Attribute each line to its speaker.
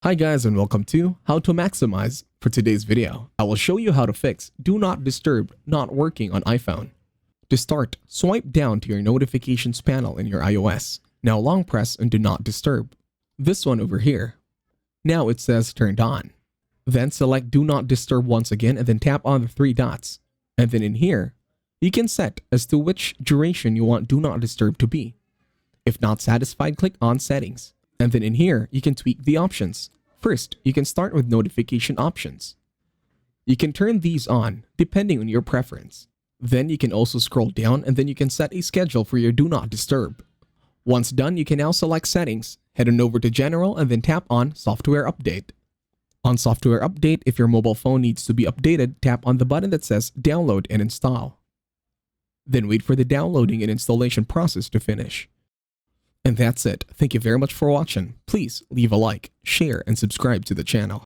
Speaker 1: Hi guys and welcome to How to Maximize. For today's video, I will show you how to fix Do Not Disturb not working on iPhone. To start, swipe down to your notifications panel in your iOS. Now long press on Do Not Disturb. This one over here. Now it says turned on. Then select Do Not Disturb once again and then tap on the three dots. And then in here, you can set as to which duration you want Do Not Disturb to be. If not satisfied, click on Settings. And then in here, you can tweak the options. First, you can start with notification options. You can turn these on depending on your preference. Then you can also scroll down and then you can set a schedule for your Do Not Disturb. Once done, you can now select Settings, head on over to General and then tap on Software Update. On Software Update, if your mobile phone needs to be updated, tap on the button that says Download and Install. Then wait for the downloading and installation process to finish. And that's it. Thank you very much for watching. Please leave a like, share, and subscribe to the channel.